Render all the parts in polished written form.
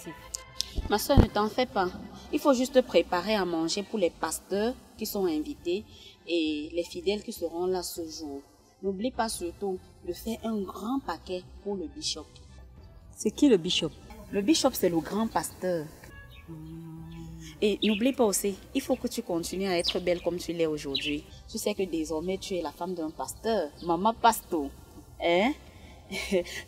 négatif. Ma soeur, ne t'en fais pas. Il faut juste préparer à manger pour les pasteurs qui sont invités et les fidèles qui seront là ce jour. N'oublie pas surtout de faire un grand paquet pour le bishop. C'est qui le bishop? Le bishop, c'est le grand pasteur. Et n'oublie pas aussi, il faut que tu continues à être belle comme tu l'es aujourd'hui. Tu sais que désormais, tu es la femme d'un pasteur. Maman Pasto. Hein?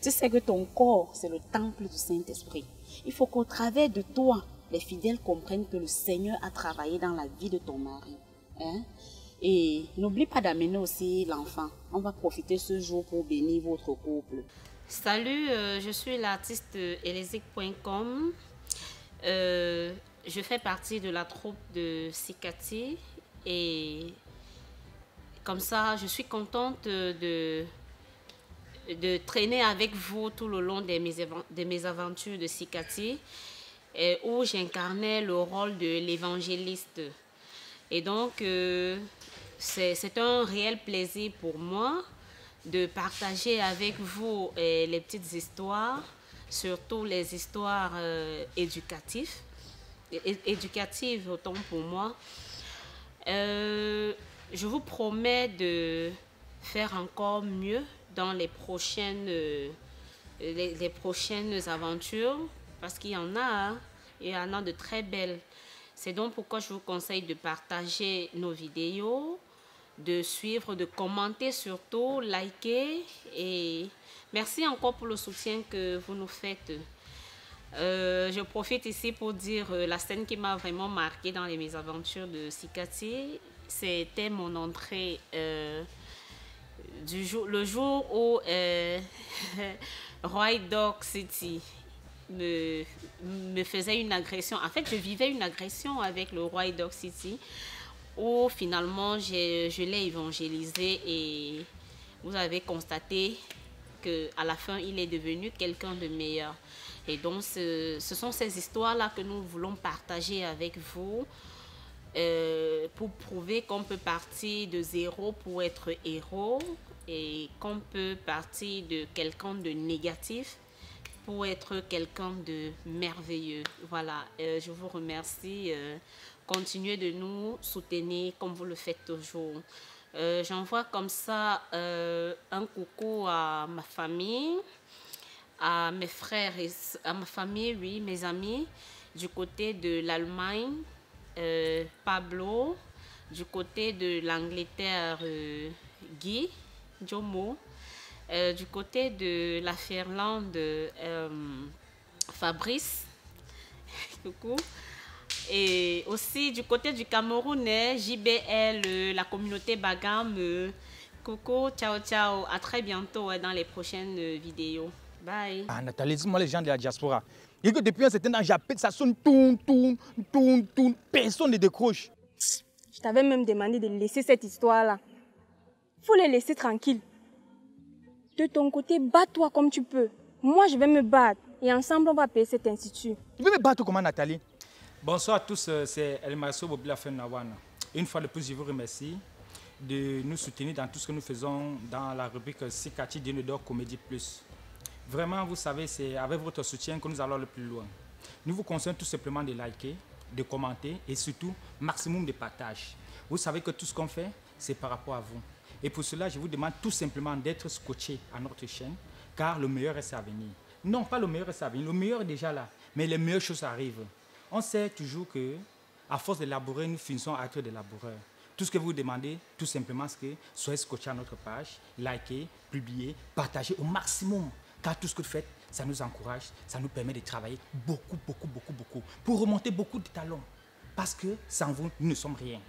Tu sais que ton corps, c'est le temple du Saint-Esprit. Il faut qu'au travers de toi, les fidèles comprennent que le Seigneur a travaillé dans la vie de ton mari. Hein? Et n'oublie pas d'amener aussi l'enfant. On va profiter ce jour pour bénir votre couple. Salut, je suis l'artiste elesic.com. Je fais partie de la troupe de Sikati et comme ça, je suis contente de traîner avec vous tout le long de mes aventures de Sikati où j'incarnais le rôle de l'évangéliste. Et donc, c'est un réel plaisir pour moi de partager avec vous les petites histoires, surtout les histoires éducatives autant pour moi. Je vous promets de faire encore mieux dans les prochaines aventures parce qu'il y en a, hein, il y en a de très belles. C'est donc pourquoi je vous conseille de partager nos vidéos, de suivre, de commenter surtout, liker et merci encore pour le soutien que vous nous faites. Je profite ici pour dire la scène qui m'a vraiment marquée dans mes aventures de Sikati, c'était mon entrée le jour où Roy Dog City me faisait une agression. En fait, je vivais une agression avec le Roy Dog City où finalement je l'ai évangélisé et vous avez constaté qu'à la fin, il est devenu quelqu'un de meilleur. Et donc, ce sont ces histoires-là que nous voulons partager avec vous pour prouver qu'on peut partir de zéro pour être héros et qu'on peut partir de quelqu'un de négatif pour être quelqu'un de merveilleux. Voilà, je vous remercie. Continuez de nous soutenir comme vous le faites toujours. J'envoie comme ça un coucou à ma famille, à mes frères, à ma famille, oui, mes amis, du côté de l'Allemagne, Pablo, du côté de l'Angleterre, Guy, Jomo, du côté de la Finlande, Fabrice, coucou. Et aussi du côté du Cameroun, JBL, la communauté Bagam, coucou, ciao, ciao, à très bientôt dans les prochaines vidéos. Bye. Ah, Nathalie, dis-moi les gens de la diaspora. Et que depuis un certain temps, j'appelle, ça sonne tourne, personne ne décroche. Je t'avais même demandé de laisser cette histoire-là. Faut les laisser tranquilles. De ton côté, bats-toi comme tu peux. Moi, je vais me battre et ensemble, on va payer cet institut. Tu veux me battre comment, Nathalie? Bonsoir à tous, c'est El Masso Bobila Fenawana. Une fois de plus, je vous remercie de nous soutenir dans tout ce que nous faisons dans la rubrique Sikati Dinodor Comédie Plus. Vraiment, vous savez, c'est avec votre soutien que nous allons le plus loin. Nous vous conseillons tout simplement de liker, de commenter et surtout, maximum de partage. Vous savez que tout ce qu'on fait, c'est par rapport à vous. Et pour cela, je vous demande tout simplement d'être scotché à notre chaîne, car le meilleur reste à venir. Non, pas le meilleur reste à venir, le meilleur est déjà là, mais les meilleures choses arrivent. On sait toujours que, à force de labourer, nous finissons à être des laboureurs. Tout ce que vous demandez, tout simplement, c'est que soyez scotché à notre page, likez, publiez, partagez au maximum. Car tout ce que vous faites, ça nous encourage, ça nous permet de travailler beaucoup, pour remonter beaucoup de talents. Parce que sans vous, nous ne sommes rien.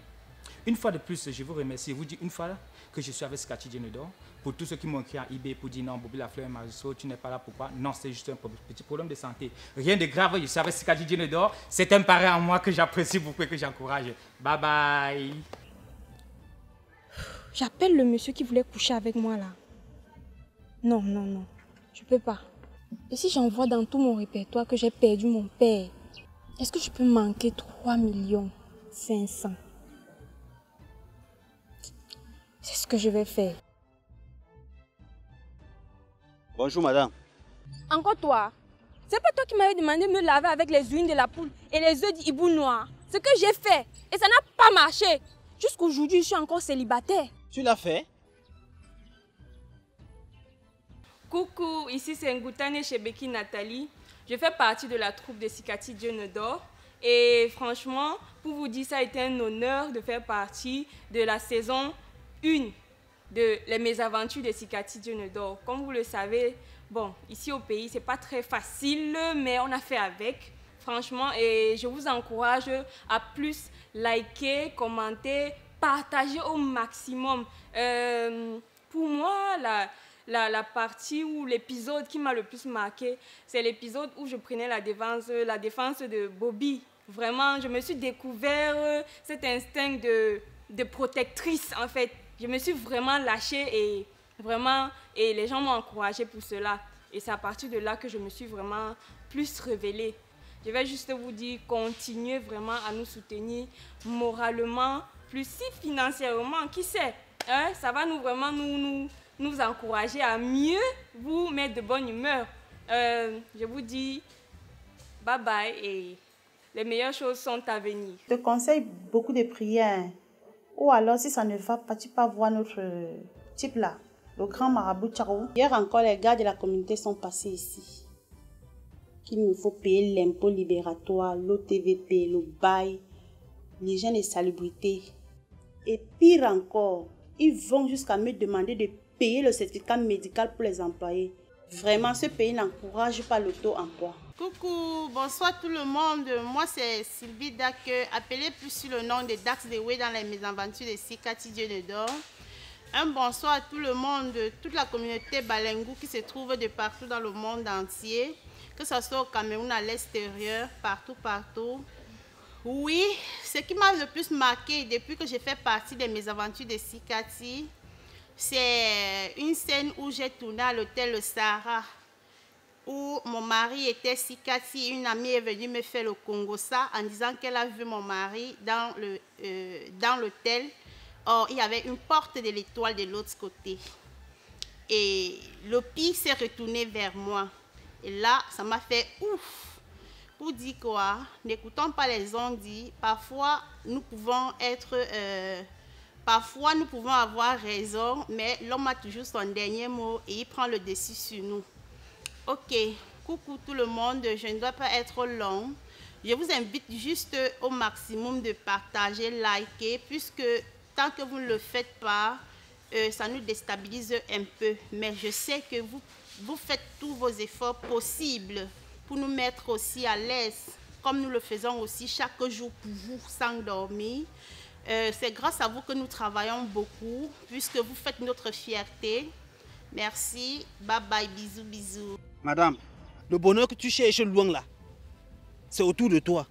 Une fois de plus, je vous remercie. Je vous dis une fois que je suis avec Sikati Dinodor. Pour tous ceux qui m'ont écrit en eBay pour dire non, Bobby Lafleur Mariso, tu n'es pas là, pourquoi? Non, c'est juste un petit problème de santé. Rien de grave, je suis avec Sikati Dinodor. C'est un parrain en moi que j'apprécie beaucoup et que j'encourage. Bye bye. J'appelle le monsieur qui voulait coucher avec moi là. Non, je peux pas. Et si j'envoie dans tout mon répertoire que j'ai perdu mon père, est-ce que je peux manquer 3 500 000? C'est ce que je vais faire. Bonjour madame. Encore toi? C'est pas toi qui m'avais demandé de me laver avec les urines de la poule et les œufs d'hibou noir. Ce que j'ai fait. Et ça n'a pas marché. Jusqu'aujourd'hui, je suis encore célibataire. Tu l'as fait? Coucou, ici c'est Ngoutane Chebeki Nathalie. Je fais partie de la troupe de Sikati Dieu ne dort. Et franchement, pour vous dire, ça a été un honneur de faire partie de la saison 1 de Les Mésaventures de Sikati Dieu ne dort. Comme vous le savez, bon, ici au pays, c'est pas très facile, mais on a fait avec, franchement. Et je vous encourage à plus liker, commenter, partager au maximum. Pour moi, la partie ou l'épisode qui m'a le plus marqué, c'est l'épisode où je prenais la défense de Bobby. Vraiment, je me suis découvert cet instinct de protectrice, en fait. Je me suis vraiment lâchée et les gens m'ont encouragée pour cela. Et c'est à partir de là que je me suis vraiment plus révélée. Je vais juste vous dire, continuez vraiment à nous soutenir moralement, plus si financièrement, qui sait, hein, ça va nous encourager à mieux vous mettre de bonne humeur. Je vous dis bye bye et les meilleures choses sont à venir. Je te conseille beaucoup de prières. Ou alors, si ça ne va pas, tu peux voir notre type là, le grand marabout Tcharo. Hier encore, les gars de la communauté sont passés ici. Qu'il nous faut payer l'impôt libératoire, l'OTVP, le bail, l'hygiène et salubrité. Et pire encore, ils vont jusqu'à me demander de payer le certificat médical pour les employés. Vraiment, ce pays n'encourage pas l'auto-emploi. Coucou, bonsoir tout le monde. Moi, c'est Sylvie Dak, appelée plus sur le nom de Dax Dewey dans les mésaventures de Sikati Dieu ne dort. Un bonsoir à tout le monde, toute la communauté Balengou qui se trouve de partout dans le monde entier, que ce soit au Cameroun, à l'extérieur, partout. Oui, ce qui m'a le plus marqué depuis que j'ai fait partie des mésaventures de Sikati, c'est une scène où j'ai tourné à l'hôtel Le Sahara, où mon mari était Sikati. Une amie est venue me faire le Congossa en disant qu'elle a vu mon mari dans l'hôtel. Or, il y avait une porte de l'étoile de l'autre côté. Et le pire s'est retourné vers moi. Et là, ça m'a fait ouf. Pour dire quoi, n'écoutons pas les on-dit. Parfois, nous pouvons avoir raison, mais l'homme a toujours son dernier mot et il prend le dessus sur nous. Ok, coucou tout le monde, je ne dois pas être long. Je vous invite juste au maximum de partager, liker, puisque tant que vous ne le faites pas, ça nous déstabilise un peu. Mais je sais que vous faites tous vos efforts possibles pour nous mettre aussi à l'aise, comme nous le faisons aussi chaque jour pour vous, sans dormir. C'est grâce à vous que nous travaillons beaucoup, puisque vous faites notre fierté. Merci, bye bye, bisous, bisous. Madame, le bonheur que tu cherches loin là, c'est autour de toi.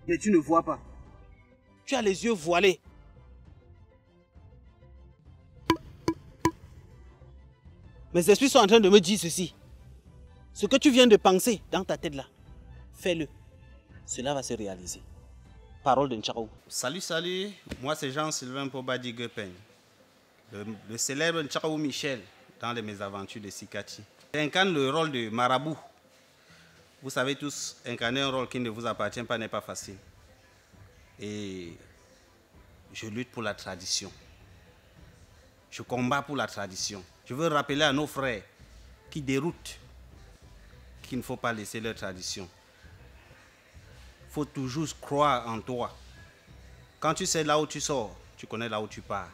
Mais tu ne vois pas. Tu as les yeux voilés. Mes esprits sont en train de me dire ceci. Ce que tu viens de penser dans ta tête là, fais-le. Cela va se réaliser. Parole de Ntcharo. Salut, moi c'est Jean-Sylvain Pobadi Guepen, le célèbre Ntcharo Michel dans les mésaventures de Sikati. J'incarne le rôle de marabout. Vous savez tous, incarner un rôle qui ne vous appartient pas n'est pas facile. Et je lutte pour la tradition. Je combats pour la tradition. Je veux rappeler à nos frères qui déroutent qu'il ne faut pas laisser leur tradition. Il faut toujours croire en toi. Quand tu sais là où tu sors, tu connais là où tu pars.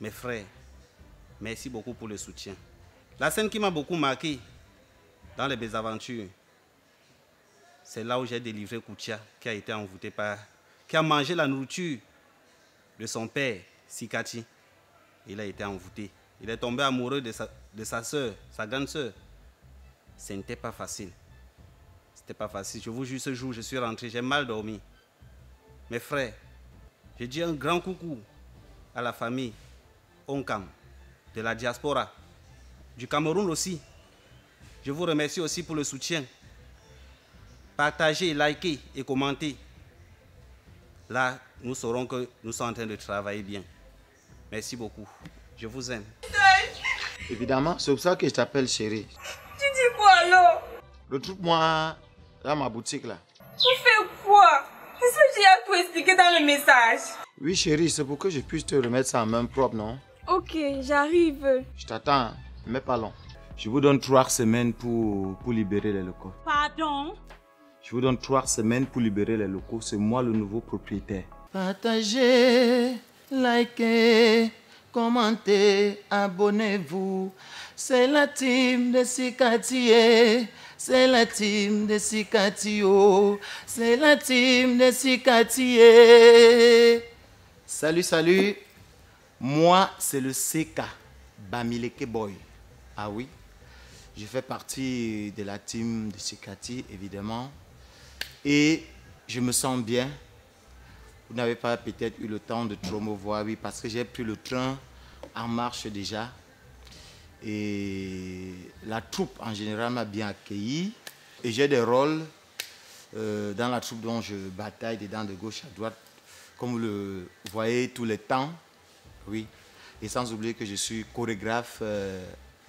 Mes frères, merci beaucoup pour le soutien. La scène qui m'a beaucoup marqué dans les mésaventures, c'est là où j'ai délivré Koutia, qui a été envoûté qui a mangé la nourriture de son père, Sikati. Il a été envoûté. Il est tombé amoureux de sa soeur, sa grande soeur. Ce n'était pas facile. C'était pas facile. Je vous jure, ce jour, je suis rentré, j'ai mal dormi. Mes frères, je dis un grand coucou à la famille Onkam, de la diaspora, du Cameroun aussi. Je vous remercie aussi pour le soutien. Partagez, likez et commentez. Là, nous saurons que nous sommes en train de travailler bien. Merci beaucoup. Je vous aime. Évidemment, c'est pour ça que je t'appelle chérie. Tu dis quoi alors? Retrouve-moi dans ma boutique là. Tu fais quoi? Est-ce que tu as tout expliqué dans le message? Oui chérie, c'est pour que je puisse te remettre ça en main propre, non? Ok, j'arrive. Je t'attends, mais pas long. Je vous donne 3 semaines pour libérer les locaux. Pardon? Je vous donne 3 semaines pour libérer les locaux. C'est moi le nouveau propriétaire. Partagez, likez, commentez, abonnez-vous. C'est la team de Sikati. C'est la team de Sikati. C'est la team de Sikati. Salut, salut. Moi, c'est le CK, Bamileke Boy. Ah oui, je fais partie de la team de Sikati, évidemment. Et je me sens bien. Vous n'avez pas peut-être eu le temps de trop me voir, oui, parce que j'ai pris le train en marche déjà. Et la troupe en général m'a bien accueilli. Et j'ai des rôles dans la troupe dont je bataille dedans de gauche à droite, comme vous le voyez tout le temps. Oui. Et sans oublier que je suis chorégraphe,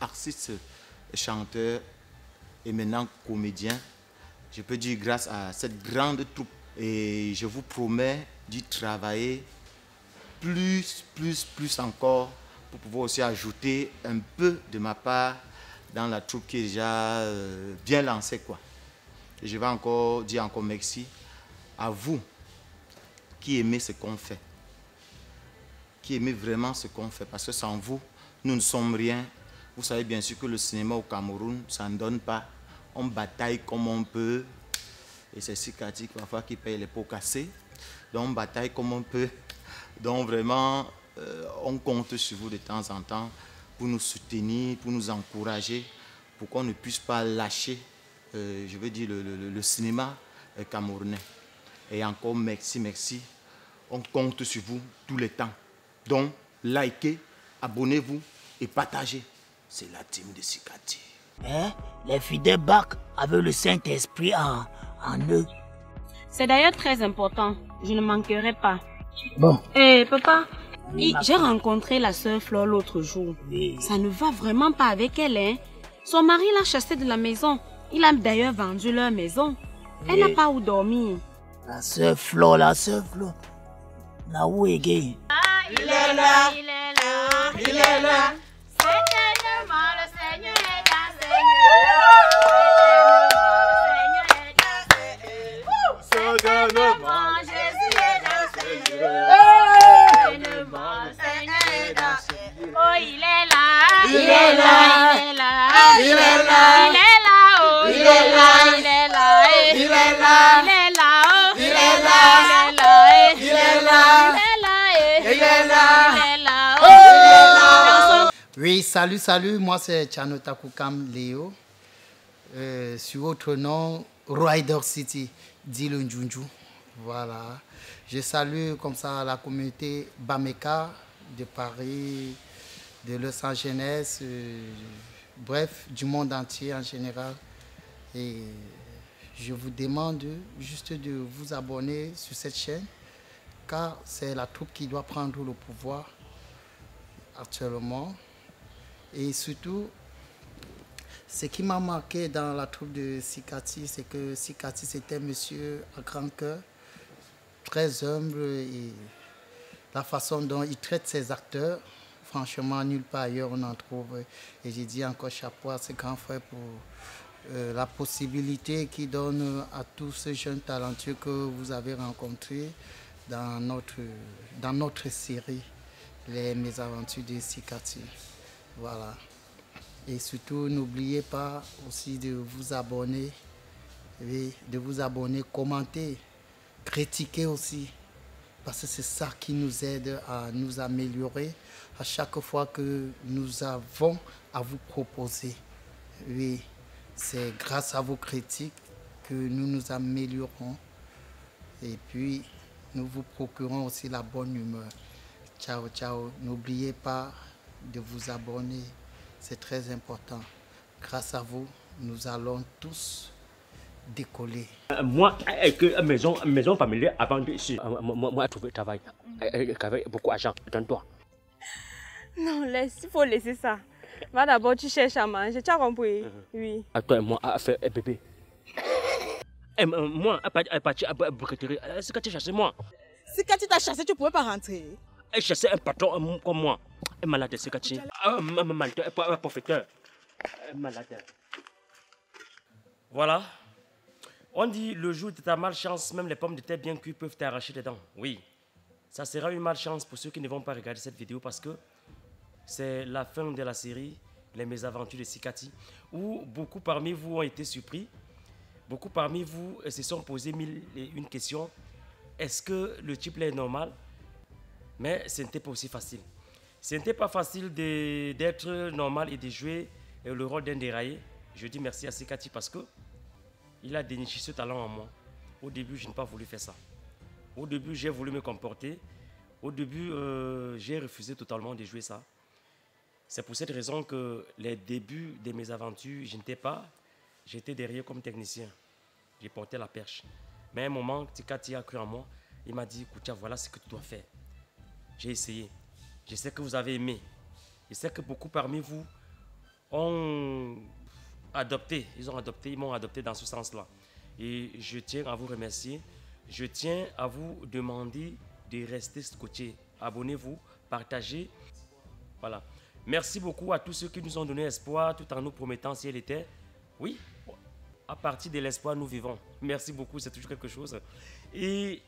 artiste, chanteur et maintenant comédien. Je peux dire grâce à cette grande troupe. Et je vous promets d'y travailler plus encore pour pouvoir aussi ajouter un peu de ma part dans la troupe qui est déjà bien lancée, quoi. Et je vais encore dire merci à vous qui aimez ce qu'on fait, qui aimez vraiment ce qu'on fait, parce que sans vous, nous ne sommes rien. Vous savez bien sûr que le cinéma au Cameroun, ça ne donne pas. On bataille comme on peut. Et c'est Sikati parfois qui paye les pots cassés. Donc on bataille comme on peut. Donc vraiment, on compte sur vous de temps en temps pour nous soutenir, pour nous encourager, pour qu'on ne puisse pas lâcher, je veux dire, le cinéma camerounais. Et encore merci. On compte sur vous tout le temps. Donc, likez, abonnez-vous et partagez. C'est la team de Sikati. Hein? Les fidèles bac avec le Saint-Esprit en eux. C'est d'ailleurs très important. Je ne manquerai pas. Bon. Papa, j'ai rencontré la sœur Flore l'autre jour. Oui. Ça ne va vraiment pas avec elle, hein. Son mari l'a chassée de la maison. Il a d'ailleurs vendu leur maison. Elle n'a pas où dormir. La sœur Flore. Là où est gay? Il est là. Certainement, le Seigneur est dans Certainement, Jésus est dans Certainement, le Seigneur est dans Oh, il est là. Oui, salut, moi c'est Tchanota Koukam Léo. Sur votre nom, Rider City, dit le Njunju. Voilà. Je salue comme ça la communauté Bameka de Paris, de Los Angeles, bref, du monde entier en général. Et je vous demande juste de vous abonner sur cette chaîne, car c'est la troupe qui doit prendre le pouvoir actuellement. Et surtout, ce qui m'a marqué dans la troupe de Sikati, c'est que Sikati, c'était un monsieur à grand cœur, très humble, et la façon dont il traite ses acteurs, franchement, nulle part ailleurs on en trouve. Et j'ai dit encore chapeau à ce grand frère pour la possibilité qu'il donne à tous ces jeunes talentueux que vous avez rencontrés dans notre série, Les Mésaventures de Sikati. Voilà. Et surtout, n'oubliez pas aussi de vous abonner, commenter, critiquer aussi, parce que c'est ça qui nous aide à nous améliorer à chaque fois que nous avons à vous proposer. Oui, c'est grâce à vos critiques que nous nous améliorons et puis nous vous procurons aussi la bonne humeur. Ciao, ciao. N'oubliez pas de vous abonner, c'est très important. Grâce à vous, nous allons tous décoller. Moi, maison familiale avant ici. Moi, j'ai trouvé travail avec beaucoup d'argent. Donne-toi. Non, il faut laisser ça. Va d'abord, tu cherches à manger. Tu as compris? Oui. Attends, moi, à faire un bébé. Moi, à partir à Brocketerie, c'est quand tu as chassé moi. Si quand tu t'as chassé, tu ne pouvais pas rentrer. Elle chassait un patron comme moi. Un malade, c'est quand tu un malade, un profiteur. Un malade. Voilà. On dit le jour de ta malchance, même les pommes de terre bien cuites peuvent t'arracher les dents. Oui. Ça sera une malchance pour ceux qui ne vont pas regarder cette vidéo parce que c'est la fin de la série Les Mésaventures de Sikati où beaucoup parmi vous ont été surpris. Beaucoup parmi vous se sont posé mille et une questions. Est-ce que le type est normal? Mais ce n'était pas aussi facile. Ce n'était pas facile d'être normal et de jouer le rôle d'un déraillé. Je dis merci à Sikati parce que il a déniché ce talent en moi. Au début, je n'ai pas voulu faire ça. Au début, j'ai voulu me comporter. Au début, j'ai refusé totalement de jouer ça. C'est pour cette raison que les débuts de mes aventures, je n'étais pas. J'étais derrière comme technicien. J'ai porté la perche. Mais à un moment, Sikati a cru en moi. Il m'a dit, Koutia, voilà ce que tu dois faire. J'ai essayé. Je sais que vous avez aimé. Je sais que beaucoup parmi vous ont adopté. Ils m'ont adopté dans ce sens-là. Et je tiens à vous remercier. Je tiens à vous demander de rester scotché. Abonnez-vous, partagez. Voilà. Merci beaucoup à tous ceux qui nous ont donné espoir tout en nous promettant si elle était. Oui, à partir de l'espoir, nous vivons. Merci beaucoup, c'est toujours quelque chose. Et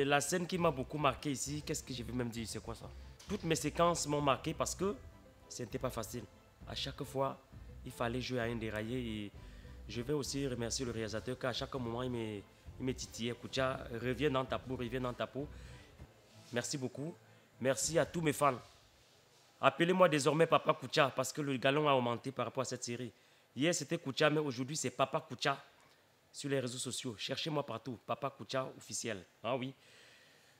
la scène qui m'a beaucoup marqué ici, qu'est-ce que je vais même dire, c'est quoi ça? Toutes mes séquences m'ont marqué parce que ce n'était pas facile. À chaque fois, il fallait jouer à un déraillé. Et je vais aussi remercier le réalisateur qu'à chaque moment, il me titillait. Koutia, reviens dans ta peau, reviens dans ta peau. Merci beaucoup. Merci à tous mes fans. Appelez-moi désormais Papa Koutia parce que le galon a augmenté par rapport à cette série. Hier, c'était Koutia, mais aujourd'hui, c'est Papa Koutia sur les réseaux sociaux. Cherchez-moi partout. Papa Koutia officiel. Ah oui.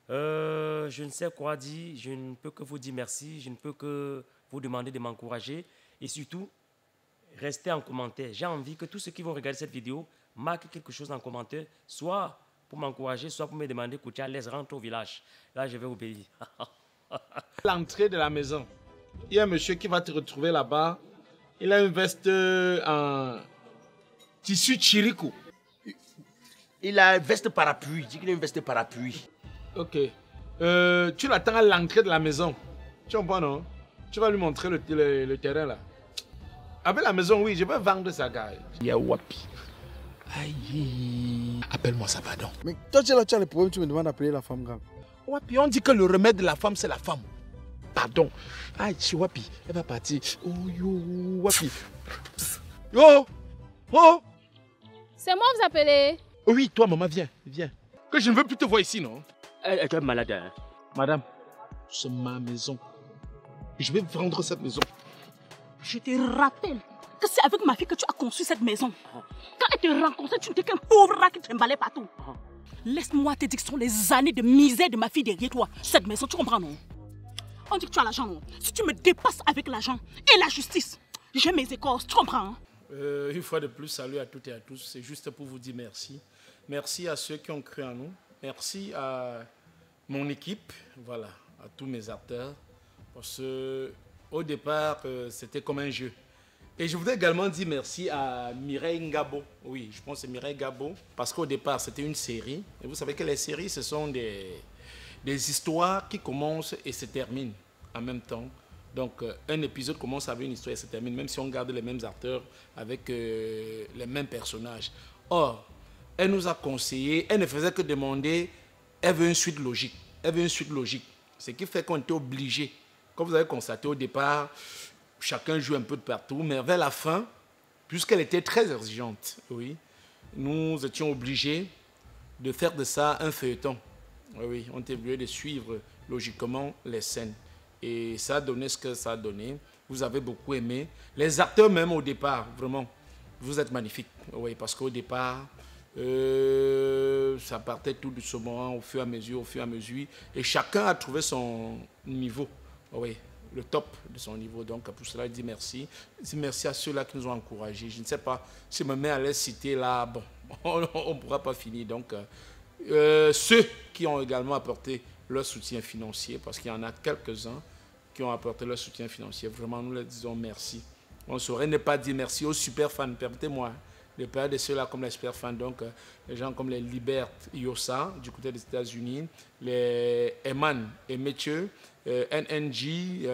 Je ne sais quoi dire. Je ne peux que vous dire merci. Je ne peux que vous demander de m'encourager. Et surtout, restez en commentaire. J'ai envie que tous ceux qui vont regarder cette vidéo marquent quelque chose en commentaire, soit pour m'encourager, soit pour me demander, Koutia, laisse rentrer au village. Là, je vais obéir. L'entrée de la maison. Il y a un monsieur qui va te retrouver là-bas. Il a une veste en tissu chirico. Il a une veste parapluie. Il dit qu'il a une veste parapluie. Ok. Tu l'attends à l'entrée de la maison. Tu comprends, non? Tu vas lui montrer le terrain là. Avec la maison, oui, je vais vendre sa gare. Il y a Wapi. Aïe. Appelle-moi ça, pardon. Mais toi, tu as le problème, tu me demandes d'appeler la femme grave. Wapi, on dit que le remède de la femme, c'est la femme. Pardon. Aïe, Wapi, elle va partir. Oh, yo, Wapi. Yo! Oh! C'est moi vous appelez? Oui, toi, maman, viens, viens. Que je ne veux plus te voir ici, non? Elle est malade. Hein? Madame, c'est ma maison. Je vais vendre cette maison. Je te rappelle que c'est avec ma fille que tu as conçu cette maison. Quand elle te rencontrait, tu n'étais qu'un pauvre rat qui trimballait partout. Laisse-moi te dire que ce sont les années de misère de ma fille derrière toi. Cette maison, tu comprends, non? On dit que tu as l'argent, non? Si tu me dépasses avec l'argent et la justice, j'ai mes écorces, tu comprends, hein? Une fois de plus, salut à toutes et à tous. C'est juste pour vous dire merci. Merci à ceux qui ont cru en nous. Merci à mon équipe, voilà, à tous mes acteurs. Parce qu'au départ, c'était comme un jeu. Et je voudrais également dire merci à Mireille Ngabo. Oui, je pense que c'est Mireille Ngabo. Parce qu'au départ, c'était une série. Et vous savez que les séries, ce sont des histoires qui commencent et se terminent en même temps. Donc, un épisode commence avec une histoire et se termine, même si on garde les mêmes acteurs avec les mêmes personnages. Or, elle nous a conseillé, elle ne faisait que demander, elle veut une suite logique. Elle veut une suite logique. Ce qui fait qu'on était obligé. Comme vous avez constaté au départ, chacun joue un peu de partout, mais vers la fin, puisqu'elle était très exigeante, oui, nous étions obligés de faire de ça un feuilleton. Oui, on était obligé de suivre logiquement les scènes. Et ça a donné ce que ça a donné. Vous avez beaucoup aimé. Les acteurs même au départ, vraiment, vous êtes magnifiques. Oui, parce qu'au départ, ça partait tout doucement, au fur et à mesure. Et chacun a trouvé son niveau. Oui, le top de son niveau. Donc, pour cela, je dis merci. Je dis merci à ceux-là qui nous ont encouragés. Je ne sais pas si je me mets à les citer là, bon, on ne pourra pas finir. Donc, ceux qui ont également apporté leur soutien financier, parce qu'il y en a quelques-uns qui ont apporté leur soutien financier. Vraiment, nous leur disons merci. On ne saurait ne pas dire merci aux super fans. Permettez-moi les pères de ceux-là comme les Super Fans, donc les gens comme les Libert Yossa du côté des États-Unis, les Eman et Mathieu, NNG,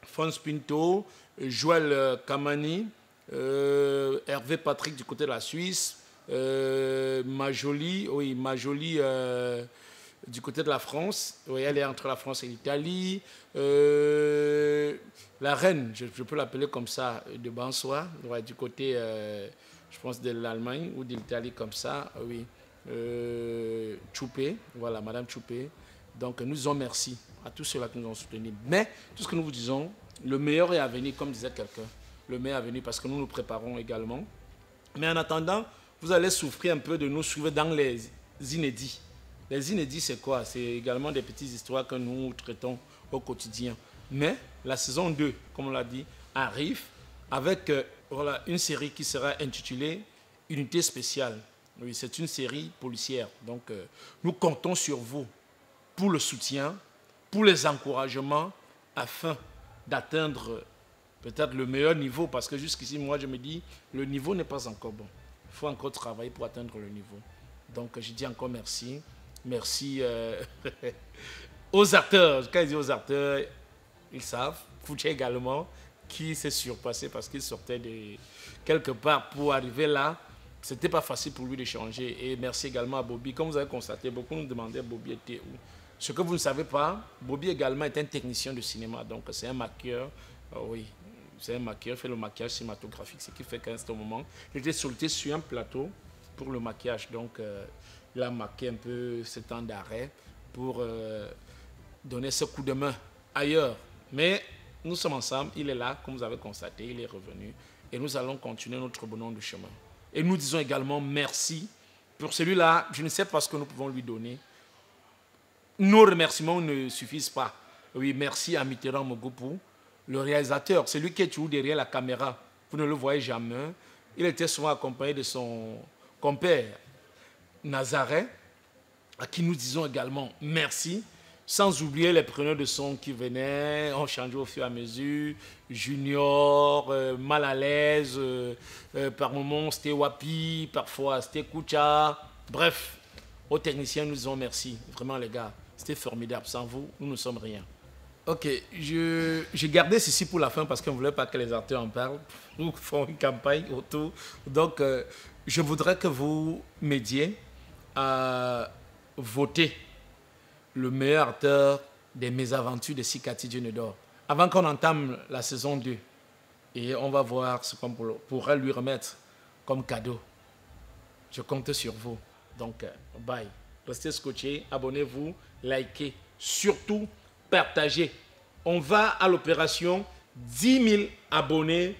Franz Pinto, Joël Kamani, Hervé Patrick du côté de la Suisse, Majoli, oui, Majoli du côté de la France, oui, elle est entre la France et l'Italie, la reine, je peux l'appeler comme ça, de Bansois, ouais, du côté, je pense, de l'Allemagne ou de l'Italie comme ça, oui, Choupé, voilà, Madame Choupé. Donc nous disons merci à tous ceux-là qui nous ont soutenus. Mais tout ce que nous vous disons, le meilleur est à venir, comme disait quelqu'un, le meilleur est à venir parce que nous nous préparons également. Mais en attendant, vous allez souffrir un peu de nous suivre dans les inédits. Les inédits, c'est quoi? C'est également des petites histoires que nous traitons au quotidien. Mais la saison 2, comme on l'a dit, arrive avec voilà, une série qui sera intitulée Unité spéciale. Oui, c'est une série policière. Donc, nous comptons sur vous pour le soutien, pour les encouragements, afin d'atteindre peut-être le meilleur niveau. Parce que jusqu'ici, moi, je me dis, le niveau n'est pas encore bon. Il faut encore travailler pour atteindre le niveau. Donc, je dis encore merci. Merci aux acteurs. Quand je dis aux acteurs, ils savent. Fouché également, qui s'est surpassé parce qu'il sortait de quelque part pour arriver là. Ce n'était pas facile pour lui de changer. Et merci également à Bobby. Comme vous avez constaté, beaucoup nous demandaient Bobby était où. Ce que vous ne savez pas, Bobby également est un technicien de cinéma. Donc c'est un maquilleur. Oui, c'est un maquilleur, il fait le maquillage cinématographique. Ce qui fait qu'à ce moment, il était sollicité sur un plateau pour le maquillage. Donc il a marqué un peu ce temps d'arrêt pour donner ce coup de main ailleurs. Mais nous sommes ensemble, il est là, comme vous avez constaté, il est revenu. Et nous allons continuer notre bonhomme de chemin. Et nous disons également merci pour celui-là. Je ne sais pas ce que nous pouvons lui donner. Nos remerciements ne suffisent pas. Oui, merci à Mitterrand Mogopou, le réalisateur, celui qui est toujours derrière la caméra. Vous ne le voyez jamais. Il était souvent accompagné de son compère Nazareth, à qui nous disons également merci. Sans oublier les preneurs de son qui venaient, on changeait au fur et à mesure. Junior, mal à l'aise, par moments c'était Wapi, parfois c'était Koucha. Bref, aux techniciens, nous disons merci. Vraiment, les gars, c'était formidable. Sans vous, nous ne sommes rien. Ok, j'ai gardé ceci pour la fin parce qu'on ne voulait pas que les acteurs en parlent. Nous faisons une campagne autour. Donc, je voudrais que vous m'aidiez à voter le meilleur acteur des mésaventures de Sikati Dieu ne dort. Avant qu'on entame la saison 2, et on va voir ce qu'on pourra lui remettre comme cadeau. Je compte sur vous. Donc, bye. Restez scotchés, abonnez-vous, likez, surtout partagez. On va à l'opération 10 000 abonnés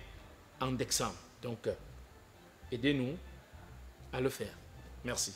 en décembre. Donc, aidez-nous à le faire. Merci.